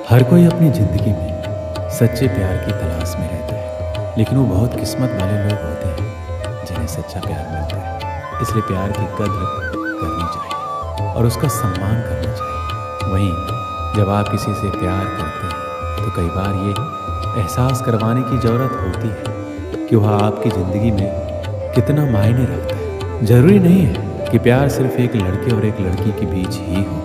हर कोई अपनी ज़िंदगी में सच्चे प्यार की तलाश में रहता है, लेकिन वो बहुत किस्मत वाले लोग होते हैं जिन्हें सच्चा प्यार मिलता है। इसलिए प्यार की कद्र करनी चाहिए और उसका सम्मान करना चाहिए। वहीं जब आप किसी से प्यार करते हैं तो कई बार ये एहसास करवाने की ज़रूरत होती है कि वह आपकी ज़िंदगी में कितना मायने रखता है। ज़रूरी नहीं है कि प्यार सिर्फ एक लड़के और एक लड़की के बीच ही हो।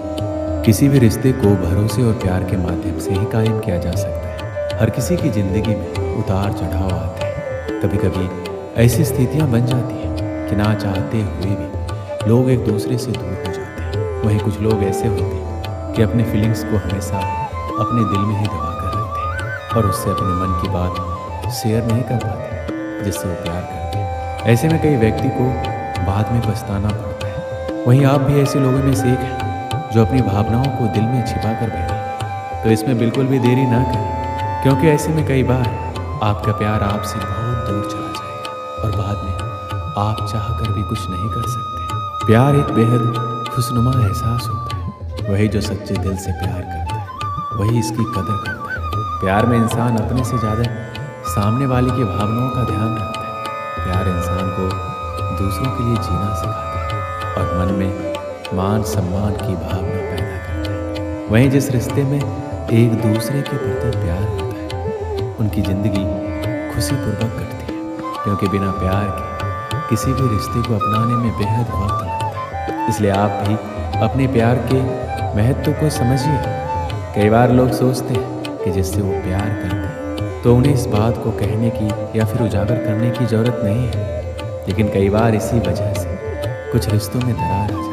किसी भी रिश्ते को भरोसे और प्यार के माध्यम से ही कायम किया जा सकता है। हर किसी की ज़िंदगी में उतार चढ़ाव आते हैं। कभी कभी ऐसी स्थितियां बन जाती हैं कि ना चाहते हुए भी लोग एक दूसरे से दूर हो जाते हैं। वहीं कुछ लोग ऐसे होते हैं कि अपने फीलिंग्स को हमेशा अपने दिल में ही दबा कर रखते हैं और उससे अपने मन की बात शेयर नहीं कर पाते जिससे वो प्यार करते हैं। ऐसे में कई व्यक्ति को बाद में पछताना पड़ता है। वहीं आप भी ऐसे लोगों में से एक हैं जो अपनी भावनाओं को दिल में छिपा कर बैठे। तो इसमें बिल्कुल भी देरी ना करें, क्योंकि ऐसे में कई बार आपका प्यार आपसे बहुत दूर चला जाएगा और बाद में आप चाह कर भी कुछ नहीं कर सकते। प्यार एक बेहद खुशनुमा एहसास होता है। वही जो सच्चे दिल से प्यार करता है वही इसकी कदर करता है। प्यार में इंसान अपने से ज़्यादा सामने वाले की भावनाओं का ध्यान रखता है। प्यार इंसान को दूसरों के लिए जीना सिखाता है और मन में मान सम्मान की भावना पैदा करता है। वहीं जिस रिश्ते में एक दूसरे के प्रति प्यार होता है उनकी ज़िंदगी खुशीपूर्वक कटती है, क्योंकि बिना प्यार के किसी भी रिश्ते को अपनाने में बेहद वक्त लगता है। इसलिए आप भी अपने प्यार के महत्व को समझिए। कई बार लोग सोचते हैं कि जिससे वो प्यार करते हैं तो उन्हें इस बात को कहने की या फिर उजागर करने की ज़रूरत नहीं है, लेकिन कई बार इसी वजह से कुछ रिश्तों में दरार आ जाती है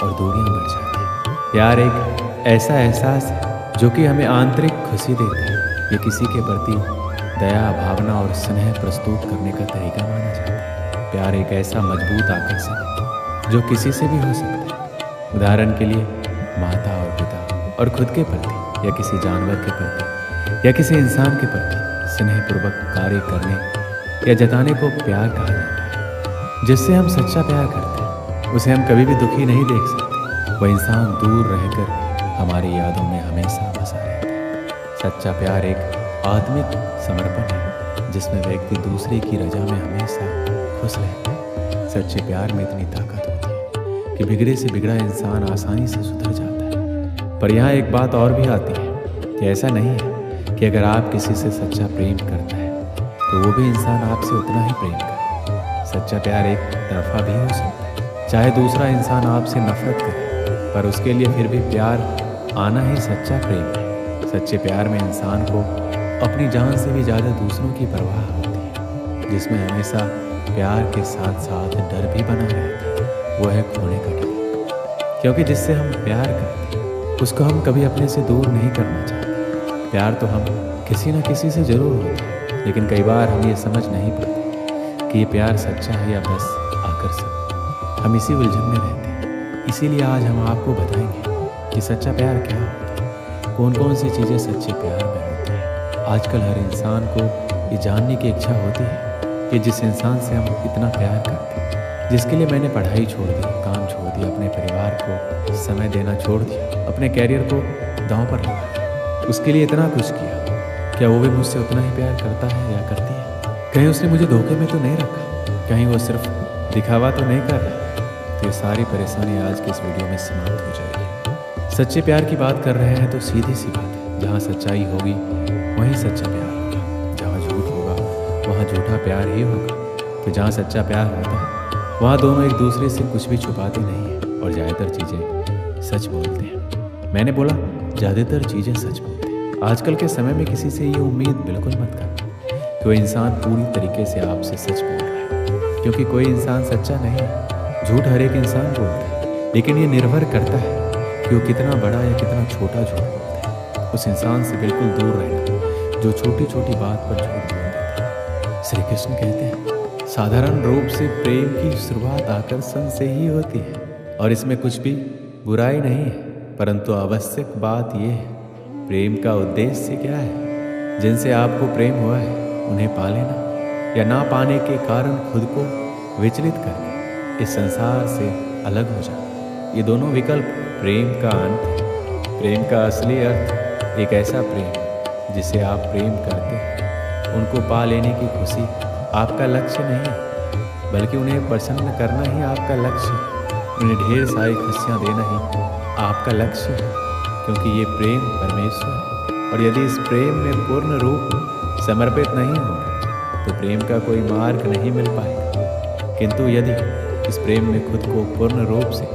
और दूरियां बढ़ जाती हैं। प्यार एक ऐसा एहसास है जो कि हमें आंतरिक खुशी देता है। ये किसी के प्रति दया, भावना और स्नेह प्रस्तुत करने का तरीका माना जाता है। प्यार एक ऐसा मजबूत आकर्षण है जो किसी से भी हो सकता है। उदाहरण के लिए माता और पिता और खुद के प्रति या किसी जानवर के प्रति या किसी इंसान के प्रति स्नेहपूर्वक कार्य करने या जताने को प्यार कहा जाता है। जिससे हम सच्चा प्यार करते हैं उसे हम कभी भी दुखी नहीं देख सकते। वह इंसान दूर रहकर हमारी यादों में हमेशा बसा रहता है। सच्चा प्यार एक आत्मिक समर्पण है जिसमें व्यक्ति दूसरे की रजा में हमेशा खुश रहता है। सच्चे प्यार में इतनी ताकत होती है कि बिगड़े से बिगड़ा इंसान आसानी से सुधर जाता है। पर यहाँ एक बात और भी आती है कि ऐसा नहीं है कि अगर आप किसी से सच्चा प्रेम करता है तो वो भी इंसान आपसे उतना ही प्रेम करे। सच्चा प्यार एक तरफा भी हो सकता है। चाहे दूसरा इंसान आपसे नफरत करे, पर उसके लिए फिर भी प्यार आना ही सच्चा प्रेम है। सच्चे प्यार में इंसान को अपनी जान से भी ज़्यादा दूसरों की परवाह होती है, जिसमें हमेशा प्यार के साथ साथ डर भी बना रहता है। वो है खोने का डर, क्योंकि जिससे हम प्यार करते हैं उसको हम कभी अपने से दूर नहीं करना चाहते। प्यार तो हम किसी न किसी से ज़रूर होता है, लेकिन कई बार हम ये समझ नहीं पाते कि ये प्यार सच्चा है या बस आकर्षण। हम इसी उलझन में रहते हैं। इसीलिए आज हम आपको बताएंगे कि सच्चा प्यार क्या होता है, कौन कौन सी चीज़ें सच्चे प्यार में होती हैं। आजकल हर इंसान को ये जानने की इच्छा होती है कि जिस इंसान से हम इतना प्यार करते हैं, जिसके लिए मैंने पढ़ाई छोड़ दी, काम छोड़ दिया, अपने परिवार को समय देना छोड़ दिया, अपने कैरियर को दांव पर लगा दिया, उसके लिए इतना कुछ किया, क्या वो भी मुझसे उतना ही प्यार करता है या करती है? कहीं उसने मुझे धोखे में तो नहीं रखा? कहीं वो सिर्फ दिखावा तो नहीं कर रहा? तो ये सारी परेशानी आज के इस वीडियो में समाप्त हो जाएगी। सच्चे प्यार की बात कर रहे हैं तो सीधी सी बात है, जहाँ सच्चाई होगी वहीं सच्चा प्यार होगा। जहाँ झूठ होगा वहाँ झूठा प्यार ही होगा। तो जहाँ सच्चा प्यार होता है वहाँ दोनों एक दूसरे से कुछ भी छुपाते नहीं हैं और ज़्यादातर चीज़ें सच बोलते हैं। मैंने बोला ज़्यादातर चीज़ें सच बोलते हैं। आजकल के समय में किसी से ये उम्मीद बिल्कुल मत करना कि वो इंसान पूरी तरीके से आपसे सच बोल रहा है, क्योंकि कोई इंसान सच्चा नहीं है। झूठ हर एक इंसान बोलता है, लेकिन ये निर्भर करता है कि वो कितना बड़ा या कितना छोटा झूठ बोलता है। उस इंसान से बिल्कुल दूर रहना जो छोटी छोटी बात पर झूठ बोल देता है। श्री कृष्ण कहते हैं, साधारण रूप से प्रेम की शुरुआत आकर्षण से ही होती है और इसमें कुछ भी बुराई नहीं है, परंतु आवश्यक बात यह है प्रेम का उद्देश्य क्या है। जिनसे आपको प्रेम हुआ है उन्हें पा लेना या ना पाने के कारण खुद को विचलित करके इस संसार से अलग हो जाना, ये दोनों विकल्प प्रेम का अंत है। प्रेम का असली अर्थ एक ऐसा प्रेम जिसे आप प्रेम करते हैं, उनको पा लेने की खुशी आपका लक्ष्य नहीं है, बल्कि उन्हें प्रसन्न करना ही आपका लक्ष्य है। उन्हें ढेर सारी खुशियाँ देना ही आपका लक्ष्य है, क्योंकि ये प्रेम परमेश्वर है। और यदि इस प्रेम में पूर्ण रूप समर्पित नहीं होगा तो प्रेम का कोई मार्ग नहीं मिल पाएगा। किंतु यदि इस प्रेम में खुद को पूर्ण रूप से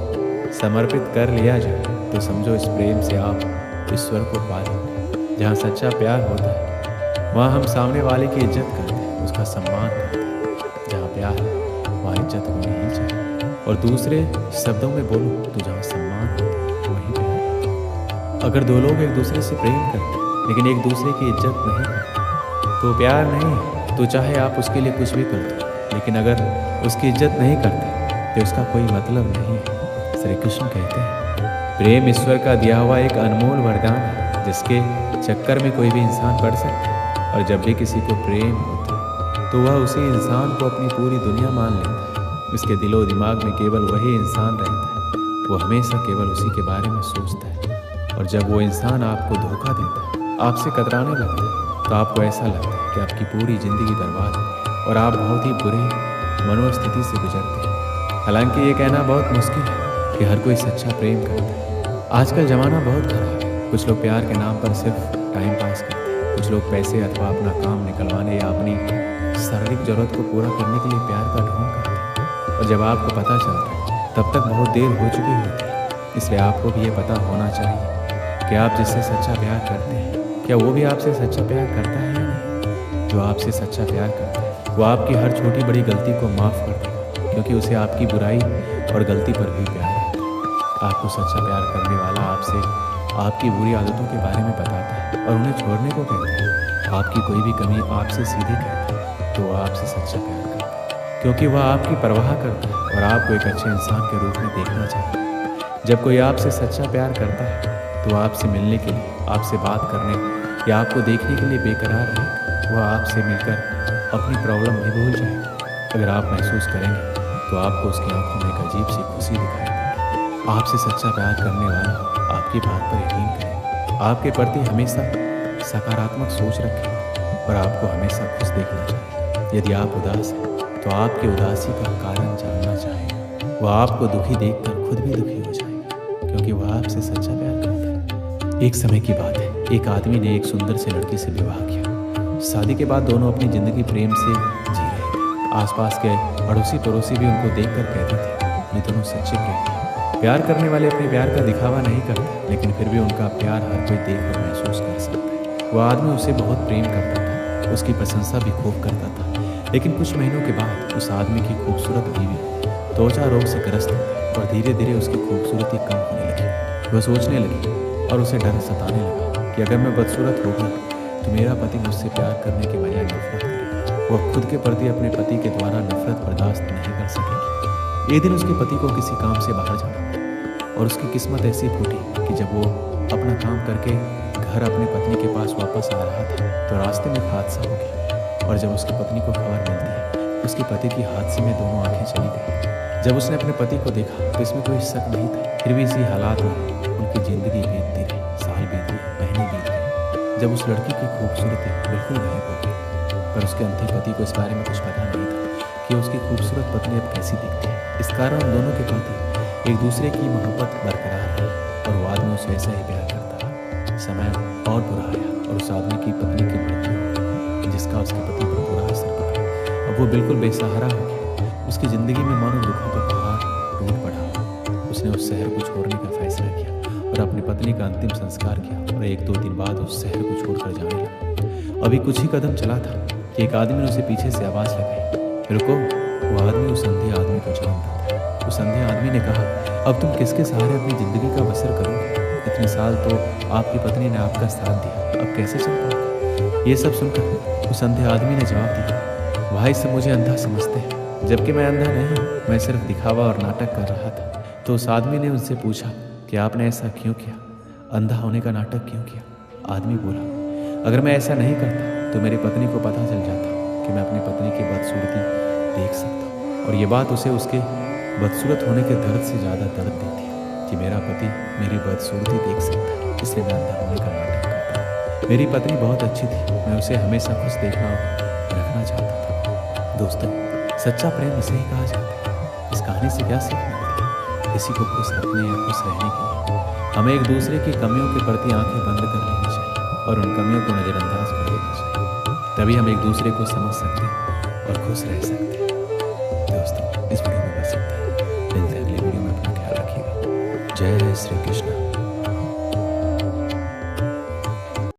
समर्पित कर लिया जाए तो समझो इस प्रेम से आप ईश्वर को पा लेंगे। जहाँ सच्चा प्यार होता है वहाँ हम सामने वाले की इज्जत करते हैं, उसका सम्मान करते हैं। जहाँ प्यार है वहाँ इज्जत होनी ही चाहिए। और दूसरे शब्दों में बोलूँ तो जहाँ सम्मान होता है वही प्यार है। अगर दो लोग एक दूसरे से प्रेम करते हैं लेकिन एक दूसरे की इज्जत नहीं करते तो प्यार नहीं है। तो चाहे आप उसके लिए कुछ भी कर दो, लेकिन अगर उसकी इज्जत नहीं करते तो इसका कोई मतलब नहीं है। श्री कृष्ण कहते हैं प्रेम ईश्वर का दिया हुआ एक अनमोल वरदान है, जिसके चक्कर में कोई भी इंसान पड़ सकता है। और जब भी किसी को प्रेम होता है तो वह उसी इंसान को अपनी पूरी दुनिया मान लेता है। उसके दिलो दिमाग में केवल वही इंसान रहता है, वो हमेशा केवल उसी के बारे में सोचता है। और जब वो इंसान आपको धोखा देता है, आपसे कतराने लगता है, तो आपको ऐसा लगता है कि आपकी पूरी ज़िंदगी बर्बाद है और आप बहुत ही बुरी मनोस्थिति से गुजरते हैं। हालांकि ये कहना बहुत मुश्किल है कि हर कोई सच्चा प्रेम करता है। आजकल ज़माना बहुत खराब है। कुछ लोग प्यार के नाम पर सिर्फ टाइम पास करते हैं, कुछ लोग पैसे अथवा अपना काम निकलवाने या अपनी शारीरिक ज़रूरत को पूरा करने के लिए प्यार का ढोंग करते हैं। और जब आपको पता चलता है तब तक बहुत देर हो चुकी होती है। इसलिए आपको भी ये पता होना चाहिए कि आप जिससे सच्चा प्यार करते हैं क्या वो भी आपसे सच्चा प्यार करता है या नहीं। जो आपसे सच्चा प्यार करता है वो आपकी हर छोटी बड़ी गलती को माफ़ कर देगा, क्योंकि उसे आपकी बुराई और गलती पर भी प्यार है। आपको सच्चा प्यार करने वाला आपसे आपकी बुरी आदतों के बारे में बताता है और उन्हें छोड़ने को कहता है। आपकी कोई भी कमी आपसे सीधे कहता है तो वह आपसे सच्चा प्यार करता है, क्योंकि वह आपकी परवाह करता है और आपको एक अच्छे इंसान के रूप में देखना चाहता है। जब कोई आपसे सच्चा प्यार करता है तो आपसे मिलने के लिए, आपसे बात करने या आपको देखने के लिए बेकरार रहेगा। वह आपसे मिलकर अपनी प्रॉब्लम भी भूल जाएगा। अगर आप महसूस करेंगे तो आपको उसकी आंखों में एक अजीब सी खुशी दिखाई देगी। आपसे सच्चा प्यार करने वाला आपकी बात पर यकीन करेगा, आपके प्रति हमेशा सकारात्मक सोच रखेगा और आपको हमेशा खुश देखना चाहिए। यदि आप उदास हैं तो आपकी उदासी का कारण जानना चाहिए। वह आपको दुखी देखकर खुद भी दुखी हो जाएगा, क्योंकि वह आपसे सच्चा प्यार करता है। एक समय की बात है, एक आदमी ने एक सुंदर से लड़की से विवाह किया। शादी के बाद दोनों अपनी ज़िंदगी प्रेम से जी रहे थे। आसपास के अड़ोसी पड़ोसी भी उनको देखकर कहते थे ये दोनों सच्चे प्रेमी। प्यार करने वाले अपने प्यार का दिखावा नहीं करते, लेकिन फिर भी उनका प्यार हर कोई देख कर महसूस कर सकता है। वह आदमी उसे बहुत प्रेम करता था, उसकी प्रशंसा भी खूब करता था। लेकिन कुछ महीनों के बाद उस आदमी की खूबसूरत बीवी त्वचा रोग से ग्रस्त हुई और धीरे धीरे उसकी खूबसूरती कम होने लगी। वह सोचने लगी और उसे डर सताने लगा कि अगर मैं बदसूरत हो गई तो मेरा पति मुझसे प्यार करने के बजाय नफरत करेगा। वह खुद के प्रति अपने पति के द्वारा नफरत बर्दाश्त नहीं कर सकेगी। एक दिन उसके पति को किसी काम से बाहर जाना और उसकी किस्मत ऐसी फूटी कि जब वो अपना काम करके घर अपनी पत्नी के पास वापस आ रहा था तो रास्ते में एक हादसा हो गया। और जब उसकी पत्नी को खबर मिलती है उसके पति की हादसे में दोनों आंखें चली गई। जब उसने अपने पति को देखा तो इसमें कोई शक नहीं था, फिर भी इसी हालात में उनकी ज़िंदगी बीतती रही। साल बीत गए, महीने बीत गए। जब उस लड़की की खूबसूरती बिल्कुल गायब हो गई, पर उसके अंतिम पति को इस बारे में कुछ पता नहीं था कि उसकी खूबसूरत पत्नी अब कैसी दिखती है। इस कारण दोनों के प्रति एक दूसरे की मोहब्बत बरकरार है और वो आदमी उसे ऐसा ही प्यार करता रहा। समय और बुरा आया और उस आदमी की पत्नी की मृत्यु हो गई, जिसका उसके पति पर बुरा असर पड़ा। अब वो बिल्कुल बेसहारा हो गया। उसकी ज़िंदगी में मानो दुखों का पहाड़ टूट पड़ा। उसने उस शहर को छोड़ने का फैसला किया और अपनी पत्नी का अंतिम संस्कार किया और 1-2 दिन बाद उस शहर को छोड़कर जाने लगा। अभी कुछ ही कदम चला था कि एक आदमी ने उसे पीछे से आवाज़ लगाई, रुको। वो आदमी उस अंधे आदमी को जानता था। उस अंधे आदमी ने कहा, अब तुम किसके सहारे अपनी ज़िंदगी का बसर करोगे? इतने साल तो आपकी पत्नी ने आपका साथ दिया, अब कैसे चल पाओगे? ये सब सुनकर उस अंधे आदमी ने जवाब दिया, भाई सब मुझे अंधा समझते हैं, जबकि मैं अंधा नहीं हूँ, मैं सिर्फ दिखावा और नाटक कर रहा था। तो उस आदमी ने उनसे पूछा कि आपने ऐसा क्यों किया, अंधा होने का नाटक क्यों किया? आदमी बोला, अगर मैं ऐसा नहीं करता तो मेरी पत्नी को पता चल जाता कि मैं अपनी पत्नी की बदसूरती देख सकता हूँ, और ये बात उसे उसके बदसूरत होने के दर्द से ज़्यादा दर्द देती है कि मेरा पति मेरी बदसूरती देख सकता है, इसलिए मैं अंधा होने का नाटक करता हूँ। मेरी पत्नी बहुत अच्छी थी, मैं उसे हमेशा खुश देखना और रखना चाहता था। दोस्तों, सच्चा प्रेम इसे ही कहा जाता है। इस कहानी से क्या सीख मिलती है? किसी को खुश रखने या खुश रहने के लिए हमें एक दूसरे की कमियों के प्रति आंखें बंद कर लेनी चाहिए और उन कमियों को नज़रअंदाज कर देना चाहिए। तभी हम एक दूसरे को समझ सकते हैं और खुश रह सकते हैं। दोस्तों, इस वीडियो में बस इतना ही। मिलते हैं अगले वीडियो में। अपना ख्याल रखिएगा। जय श्री कृष्ण।